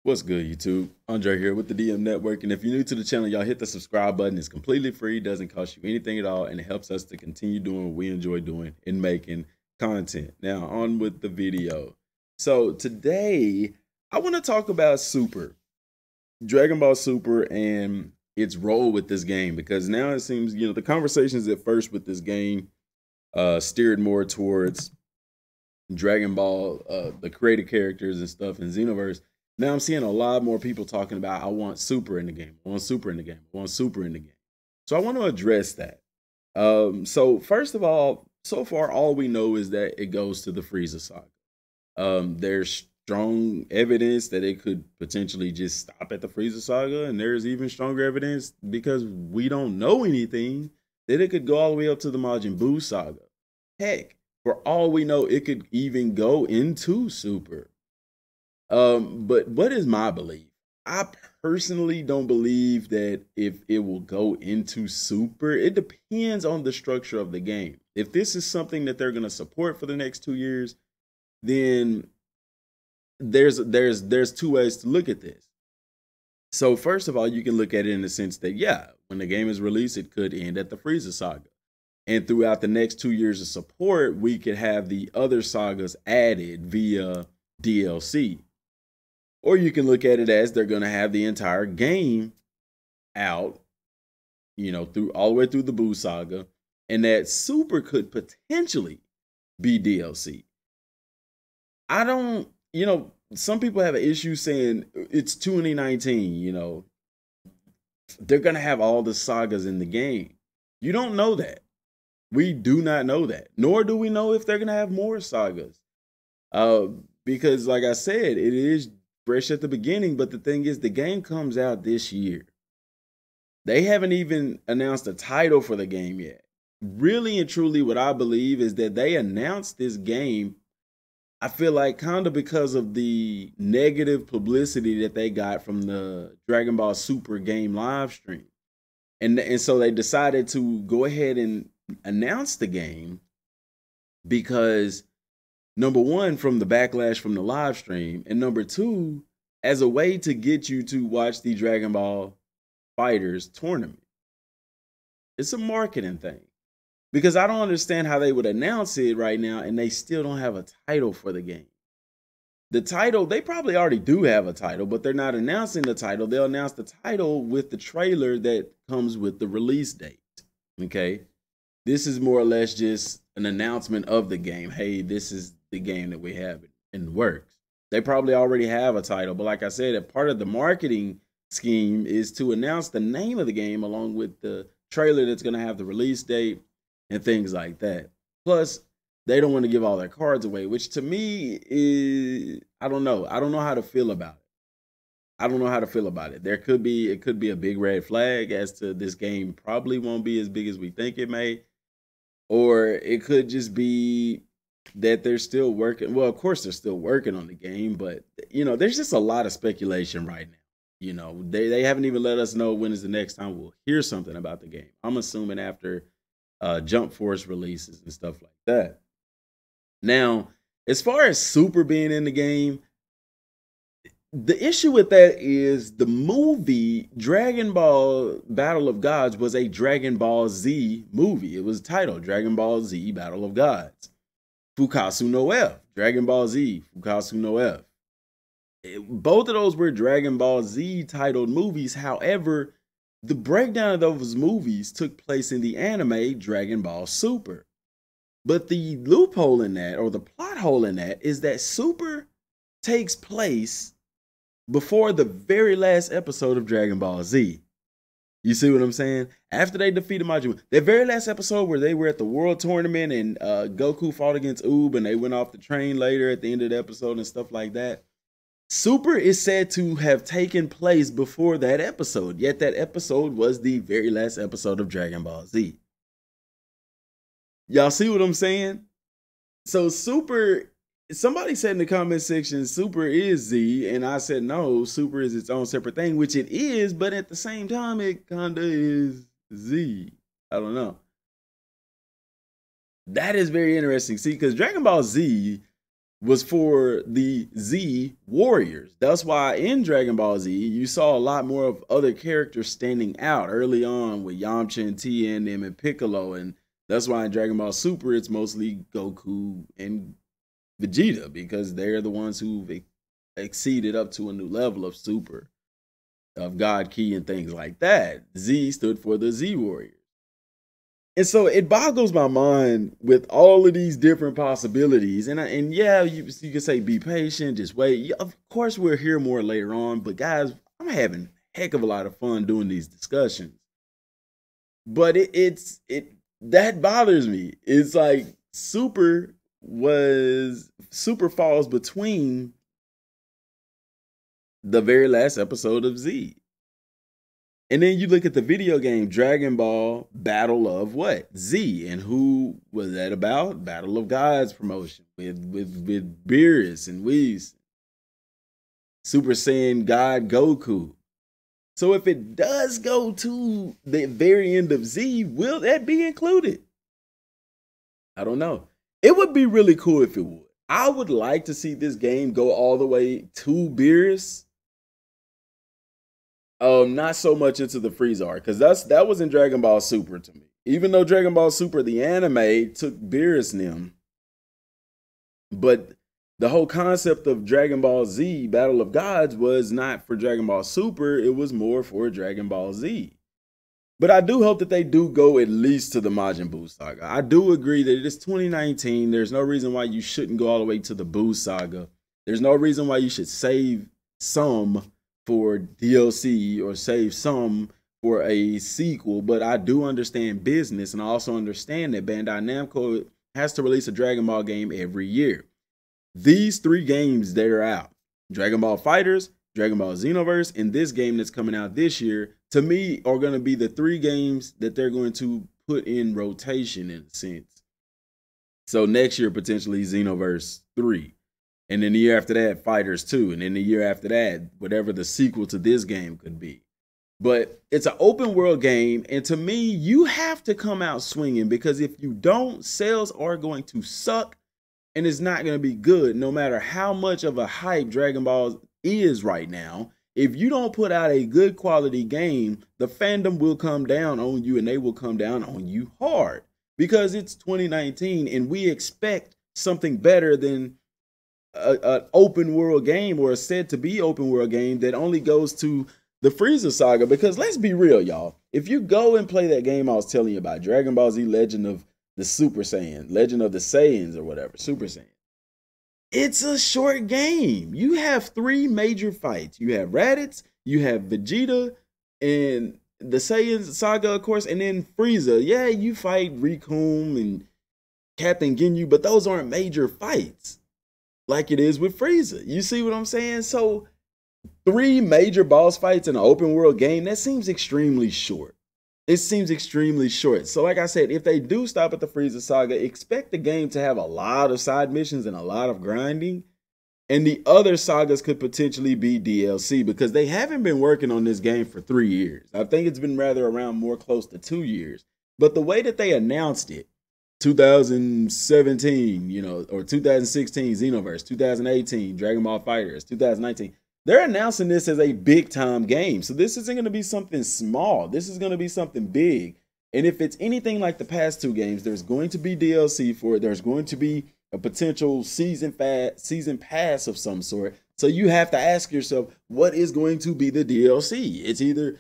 What's good, YouTube? Andre here with the DM Network. And if you're new to the channel, y'all hit the subscribe button. It's completely free, doesn't cost you anything at all, and it helps us to continue doing what we enjoy doing and making content. Now, on with the video. So, today, I want to talk about Super, Dragon Ball Super, and its role with this game, because now it seems, the conversations at first with this game steered more towards Dragon Ball, the created characters and stuff in Xenoverse. Now I'm seeing a lot more people talking about, I want Super in the game. I want Super in the game. I want Super in the game. So I want to address that. So first of all, so far, all we know is that it goes to the Frieza saga. There's strong evidence that it could potentially just stop at the Frieza saga. And there's even stronger evidence, because we don't know anything, that it could go all the way up to the Majin Buu saga. Heck, for all we know, it could even go into Super. But what is my belief? I personally don't believe that if it will go into Super. It depends on the structure of the game. If this is something that they're going to support for the next 2 years, then there's two ways to look at this. So first of all, you can look at it in the sense that, yeah, when the game is released, it could end at the Frieza saga. And throughout the next 2 years of support, we could have the other sagas added via DLC. Or you can look at it as they're going to have the entire game out, through all the way through the Buu saga, and that Super could potentially be DLC. I don't, some people have an issue saying it's 2019, they're going to have all the sagas in the game. You don't know that. We do not know that, nor do we know if they're going to have more sagas. Because like I said, it is fresh at the beginning, but the thing is, the game comes out this year. They haven't even announced a title for the game yet. Really and truly, what I believe is that they announced this game, I feel like, kind of because of the negative publicity that they got from the Dragon Ball Super game live stream. And so they decided to go ahead and announce the game because, number one, from the backlash from the live stream, and number two, as a way to get you to watch the Dragon Ball Fighters tournament. It's a marketing thing, because I don't understand how they would announce it right now and they still don't have a title for the game. The title, they probably already do have a title, but they're not announcing the title. They'll announce the title with the trailer that comes with the release date. Okay? This is more or less just an announcement of the game. Hey, this is the game that we have in the works. They probably already have a title, but like I said, a part of the marketing scheme is to announce the name of the game along with the trailer that's going to have the release date and things like that. Plus, they don't want to give all their cards away, which to me is, I don't know. I don't know how to feel about it. I don't know how to feel about it. It could be a big red flag as to this game probably won't be as big as we think it may. Or it could just be that they're still working. Well, of course, they're still working on the game, but, there's just a lot of speculation right now. They haven't even let us know when is the next time we'll hear something about the game. I'm assuming after Jump Force releases and stuff like that. Now, as far as Super being in the game, the issue with that is the movie Dragon Ball Battle of Gods was a Dragon Ball Z movie. It was titled Dragon Ball Z Battle of Gods. Fukasu no F. Dragon Ball Z. Fukasu no F. Both of those were Dragon Ball Z titled movies. However, the breakdown of those movies took place in the anime Dragon Ball Super. But the loophole in that, or the plot hole in that, is that Super takes place before the very last episode of Dragon Ball Z. You see what I'm saying? After they defeated Majin Buu, that very last episode where they were at the World Tournament and Goku fought against Oob and they went off the train later at the end of the episode and stuff like that. Super is said to have taken place before that episode, yet that episode was the very last episode of Dragon Ball Z. Y'all see what I'm saying? So Super, somebody said in the comment section, Super is Z, and I said, no, Super is its own separate thing, which it is, but at the same time, it kind of is Z. I don't know. That is very interesting. See, because Dragon Ball Z was for the Z warriors. That's why in Dragon Ball Z, you saw a lot more of other characters standing out early on with Yamcha and Tien and Piccolo. And that's why in Dragon Ball Super, it's mostly Goku and Vegeta, because they're the ones who've exceeded up to a new level of Super, of God Ki and things like that. Z stood for the Z warriors. And so it boggles my mind with all of these different possibilities. And yeah, you can say be patient, just wait. Of course, we'll hear more later on. But guys, I'm having a heck of a lot of fun doing these discussions. But that bothers me. It's like Super falls between the very last episode of Z. And then you look at the video game Dragon Ball Battle of what? Z. And who was that about? Battle of Gods promotion with Beerus and Whis. Super Saiyan God Goku. So if it does go to the very end of Z, will that be included? I don't know. It would be really cool if it would. I would like to see this game go all the way to Beerus. Not so much into the Frieza arc, because that was in Dragon Ball Super to me. Even though Dragon Ball Super, the anime, took Beerus and them, but the whole concept of Dragon Ball Z Battle of Gods was not for Dragon Ball Super, it was more for Dragon Ball Z. But I do hope that they do go at least to the Majin Buu saga. I do agree that it is 2019. There's no reason why you shouldn't go all the way to the Buu saga. There's no reason why you should save some for DLC or save some for a sequel, but I do understand business, and I also understand that Bandai Namco has to release a Dragon Ball game every year. These 3 games that are out, Dragon Ball FighterZ, Dragon Ball Xenoverse, and this game that's coming out this year, to me are going to be the 3 games that they're going to put in rotation in a sense. So next year, potentially Xenoverse 3. And then the year after that, FighterZ 2. And then the year after that, whatever the sequel to this game could be. But it's an open world game. And to me, you have to come out swinging, because if you don't, sales are going to suck. And it's not going to be good, no matter how much of a hype Dragon Ball is right now. If you don't put out a good quality game, the fandom will come down on you, and they will come down on you hard. Because it's 2019 and we expect something better than an open world game, or a said to be open world game that only goes to the Frieza saga. Because let's be real, y'all. If you go and play that game I was telling you about, Dragon Ball Z Legend of the Super Saiyan, Legend of the Saiyans or whatever, Super Saiyan, it's a short game. You have 3 major fights. You have Raditz, you have Vegeta, and the Saiyans saga, of course, and then Frieza. Yeah, you fight Rikum and Captain Ginyu, but those aren't major fights like it is with Frieza. You see what I'm saying? So 3 major boss fights in an open world game, that seems extremely short. It seems extremely short. So like I said, if they do stop at the Frieza saga, expect the game to have a lot of side missions and a lot of grinding. And the other sagas could potentially be DLC, because they haven't been working on this game for 3 years. I think it's been rather around more close to 2 years. But the way that they announced it, 2017, or 2016 Xenoverse, 2018 Dragon Ball FighterZ, 2019. They're announcing this as a big time game. So this isn't going to be something small. This is going to be something big. And if it's anything like the past 2 games, there's going to be DLC for it. There's going to be a potential season pass of some sort. So you have to ask yourself, what is going to be the DLC? It's either,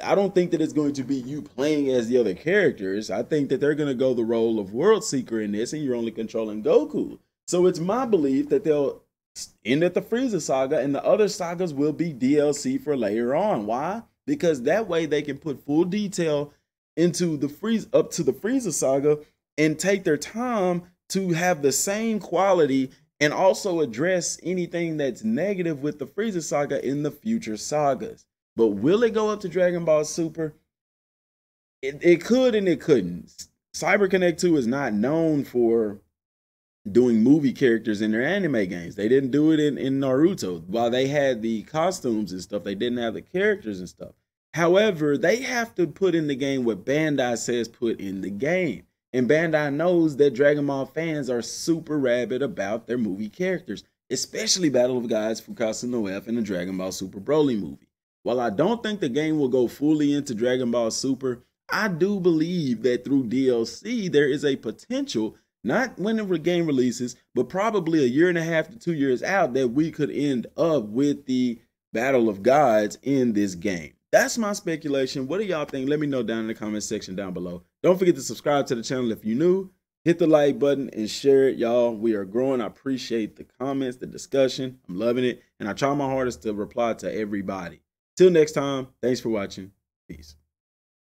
I don't think that it's going to be you playing as the other characters. I think that they're going to go the role of World Seeker in this, and you're only controlling Goku. So it's my belief that they'll end at the Frieza saga, and the other sagas will be DLC for later on. Why? Because that way they can put full detail into the up to the Frieza saga and take their time to have the same quality, and also address anything that's negative with the Frieza saga in the future sagas. But will it go up to Dragon Ball Super? It could and it couldn't. CyberConnect 2 is not known for doing movie characters in their anime games. They didn't do it in Naruto. While they had the costumes and stuff, they didn't have the characters and stuff. However, they have to put in the game what Bandai says put in the game. And Bandai knows that Dragon Ball fans are super rabid about their movie characters, especially Battle of Gods, Fukasa no F, and the Dragon Ball Super Broly movie. While I don't think the game will go fully into Dragon Ball Super, I do believe that through DLC there is a potential, not when the game releases, but probably a year and a half to 2 years out, that we could end up with the Battle of Gods in this game. That's my speculation. What do y'all think? Let me know down in the comment section down below. Don't forget to subscribe to the channel if you're new. Hit the like button and share it, y'all. We are growing. I appreciate the comments, the discussion. I'm loving it. And I try my hardest to reply to everybody. Till next time, thanks for watching. Peace.